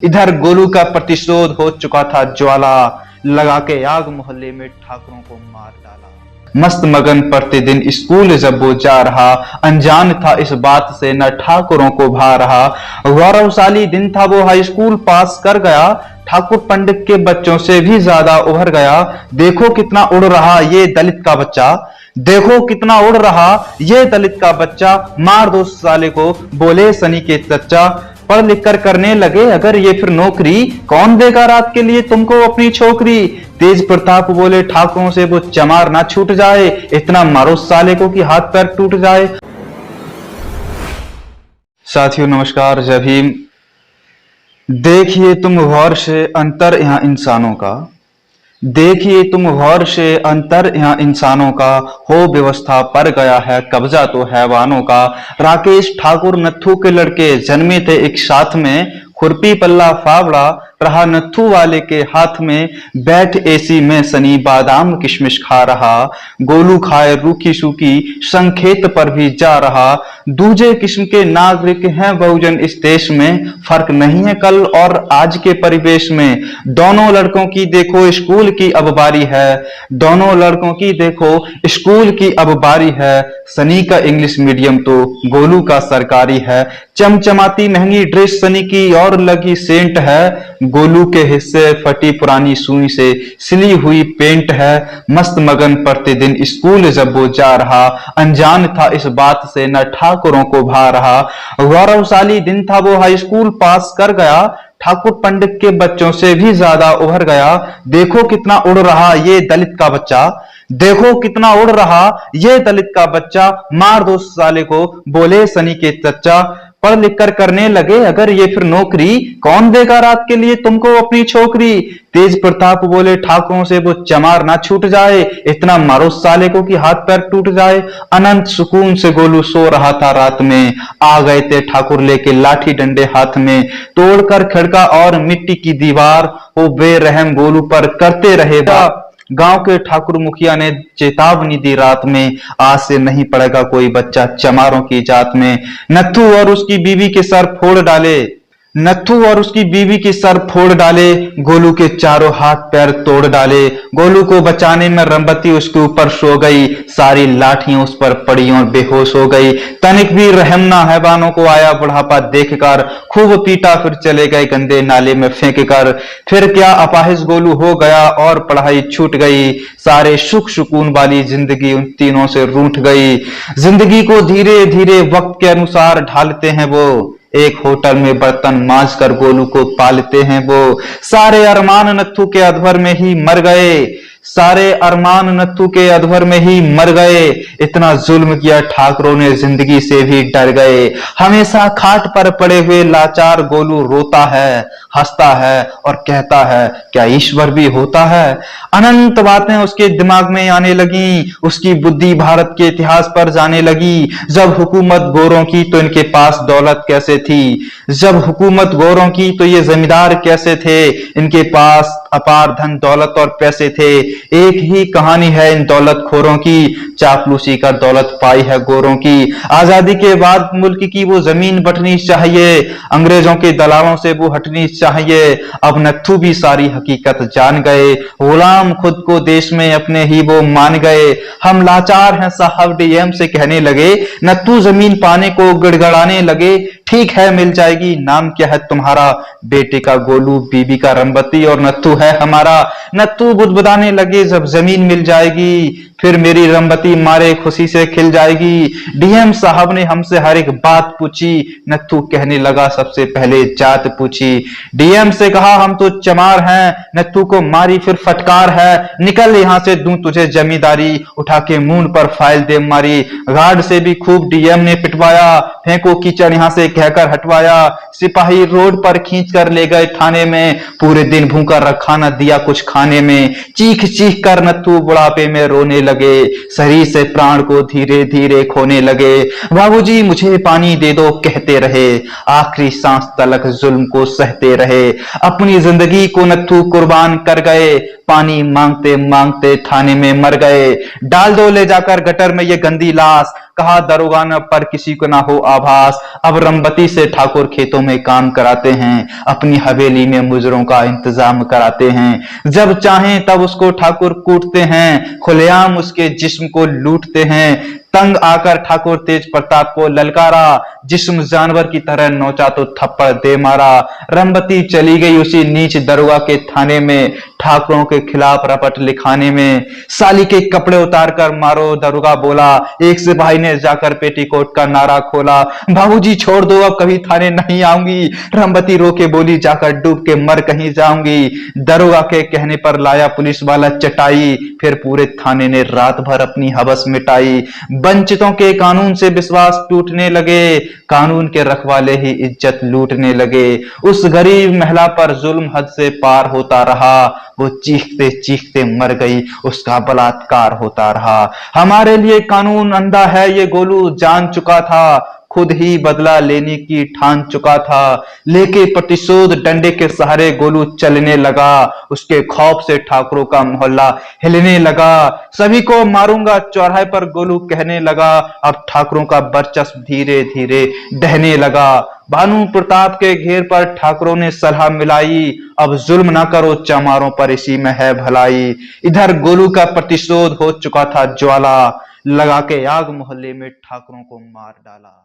इधर गोलू का प्रतिशोध हो चुका था ज्वाला, लगा के आग मोहल्ले में ठाकुरों को मार डाला। मस्त मगन प्रतिदिन स्कूल जब वो जा रहा, अनजान था इस बात से न ठाकुरों को भा रहा। गौरवशाली दिन था वो, हाई स्कूल पास कर गया, ठाकुर पंडित के बच्चों से भी ज्यादा उभर गया। देखो कितना उड़ रहा ये दलित का बच्चा, देखो कितना उड़ रहा ये दलित का बच्चा, मार दो साले को बोले सनी के चच्चा। पढ़ लिख कर करने लगे अगर ये फिर नौकरी, कौन देगा रात के लिए तुमको अपनी छोकरी। तेज प्रताप बोले ठाकुरों से वो चमार ना छूट जाए, इतना मारो साले को कि हाथ पैर टूट जाए। साथियों नमस्कार, जय भीम। देखिए तुम गौर से अंतर यहाँ इंसानों का, देखिए तुम गौर से अंतर यहाँ इंसानों का, हो व्यवस्था पर गया है कब्जा तो हैवानों का। राकेश ठाकुर नत्थू के लड़के जन्मे थे एक साथ में, खुरपी पल्ला फावड़ा रहा नत्थू वाले के हाथ में। बैठ एसी में सनी बादाम किशमिश खा रहा, गोलू खाए रूखी सूखी संखेत पर भी जा रहा। दूजे किस्म के नागरिक हैं बहुजन इस देश में, फर्क नहीं है कल और आज के परिवेश में। दोनों लड़कों की देखो स्कूल की अब बारी है, दोनों लड़कों की देखो स्कूल की अब बारी है। सनी का इंग्लिश मीडियम तो गोलू का सरकारी है। चमचमाती महंगी ड्रेस सनी की और लगी सेंट है, गोलू के हिस्से फटी पुरानी सुई से सिली हुई पेंट है। मस्त मगन प्रतिदिन स्कूल जब वो जा रहा, अनजान था इस बात से न ठाकुरों को भा रहा। गौरवशाली दिन था वो, हाई स्कूल पास कर गया, ठाकुर पंडित के बच्चों से भी ज्यादा उभर गया। देखो कितना उड़ रहा ये दलित का बच्चा, देखो कितना उड़ रहा ये दलित का बच्चा, मार दो साले को बोले सनी के चच्चा। पढ़ लिख कर करने लगे अगर ये फिर नौकरी, कौन देगा रात के लिए तुमको अपनी छोकरी। तेज प्रताप बोले ठाकुरों से वो चमार ना छूट जाए, इतना मारो साले को कि हाथ पैर टूट जाए। अनंत सुकून से गोलू सो रहा था रात में, आ गए थे ठाकुर लेके लाठी डंडे हाथ में। तोड़कर खड़का और मिट्टी की दीवार, वो बेरहम गोलू पर करते रहे वार। गांव के ठाकुर मुखिया ने चेतावनी दी रात में, आज से नहीं पड़ेगा कोई बच्चा चमारों की जात में। नत्थू और उसकी बीवी के सर फोड़ डाले, नत्थू और उसकी बीवी की सर फोड़ डाले, गोलू के चारों हाथ पैर तोड़ डाले। गोलू को बचाने में रंबती उसके ऊपर सो गई, सारी लाठियां उस पर पड़ी और बेहोश हो गई। तनिक भी रहम ना हैवानों को आया बुढ़ापा देखकर, खूब पीटा फिर चले गए गंदे नाले में फेंक कर। फिर क्या अपाहिज गोलू हो गया और पढ़ाई छूट गई, सारे सुख सुकून वाली जिंदगी उन तीनों से रूठ गई। जिंदगी को धीरे धीरे वक्त के अनुसार ढालते हैं वो, एक होटल में बर्तन मांज कर गोलू को पालते हैं वो। सारे अरमान नत्थू के अधवर में ही मर गए, सारे अरमान नत्थू के अधवर में ही मर गए। इतना जुल्म किया ठाकुरों ने जिंदगी से भी डर गए। हमेशा खाट पर पड़े हुए लाचार गोलू रोता है, हंसता है और कहता है क्या ईश्वर भी होता है। अनंत बातें उसके दिमाग में आने लगी, उसकी बुद्धि भारत के इतिहास पर जाने लगी। जब हुकूमत गोरों की तो इनके पास दौलत कैसे थी, जब हुकूमत गोरों की तो ये जमींदार कैसे थे, इनके पास अपार धन दौलत और पैसे थे। एक ही कहानी है इन दौलत खोरों की, चापलूसी कर दौलत पाई है गोरों की। आजादी के बाद मुल्क की वो जमीन बंटनी चाहिए, अंग्रेजों के दलालों से वो हटनी चाहिए। अब नत्थू भी सारी हकीकत जान गए, गुलाम खुद को देश में अपने ही वो मान गए। हम लाचार हैं साहब डीएम से कहने लगे, नत्थू जमीन पाने को गिड़गड़ाने लगे। ठीक है मिल जाएगी, नाम क्या है तुम्हारा, बेटे का गोलू बीबी का रंबती और नत्थू है हमारा। नत्थू बुदबुदाने लगे जब जमीन मिल जाएगी, फिर मेरी रंबती मारे खुशी से खिल जाएगी। डीएम साहब ने हमसे हर एक बात पूछी, नत्थू कहने लगा सबसे पहले जात पूछी। डीएम से कहा हम तो चमार हैं, नत्थू को मारी फिर फटकार है, निकल यहां से दूं तुझे जमींदारी, उठा के मूंड पर फाइल दे मारी। गार्ड से भी खूब डीएम ने पिटवाया, फेंको कीचड़ यहां से कहकर हटवाया। सिपाही रोड पर खींच कर ले गए थाने में, पूरे दिन भूखा रखा न दिया कुछ खाने में। चीख चीख कर नत्थू बुढ़ापे में रोने लगे, शरीर से प्राण को धीरे धीरे खोने लगे। बाबूजी मुझे पानी दे दो कहते रहे, आखिरी सांस तलक जुल्म को सहते रहे। अपनी जिंदगी को नत्थू कुर्बान कर गए, पानी मांगते मांगते थाने में मर गए। डाल दो ले जाकर गटर में ये गंदी लाश, कहा दरोगा न पर किसी को ना हो आभास। अब रंबती से ठाकुर खेतों में काम कराते हैं, अपनी हवेली में मुजरों का इंतजाम कराते हैं। जब चाहें तब उसको ठाकुर कूटते हैं, खुलेआम उसके जिस्म को लूटते हैं। तंग आकर ठाकुर तेज प्रताप को ललकारा, जिस्म जानवर की तरह नोचा तो थप्पड़ दे मारा। रंबती चली गई उसी नीच दरोगा के थाने में, ठाकुरों के खिलाफ रपट लिखाने में। साली के कपड़े उतार कर मारो, दरोगा बोला। एक सिपाही ने जाकर पेटीकोट का नारा खोला। बाबूजी छोड़ दो, अब कभी थाने नहीं आऊंगी। रंबती रो के बोली, जाकर डूब के मर कहीं जाऊंगी। दरोगा के कहने पर लाया पुलिस वाला चटाई, फिर पूरे थाने ने रात भर अपनी हवस मिटाई। वंचितों के कानून से विश्वास टूटने लगे, कानून के रखवाले ही इज्जत लूटने लगे। उस गरीब महिला पर जुल्म हद से पार होता रहा, वो चीखते चीखते मर गई, उसका बलात्कार होता रहा। हमारे लिए कानून अंधा है ये गोलू जान चुका था, खुद ही बदला लेने की ठान चुका था। लेके प्रतिशोध डंडे के सहारे गोलू चलने लगा, उसके खौफ से ठाकुरों का मोहल्ला हिलने लगा। सभी को मारूंगा चौराहे पर गोलू कहने लगा, अब ठाकुरों का वर्चस्व धीरे धीरे ढहने लगा। भानु प्रताप के घेर पर ठाकुरों ने सलाह मिलाई, अब जुल्म ना करो चमारों पर इसी में है भलाई। इधर गोलू का प्रतिशोध हो चुका था ज्वाला, लगा के आग मोहल्ले में ठाकुरों को मार डाला।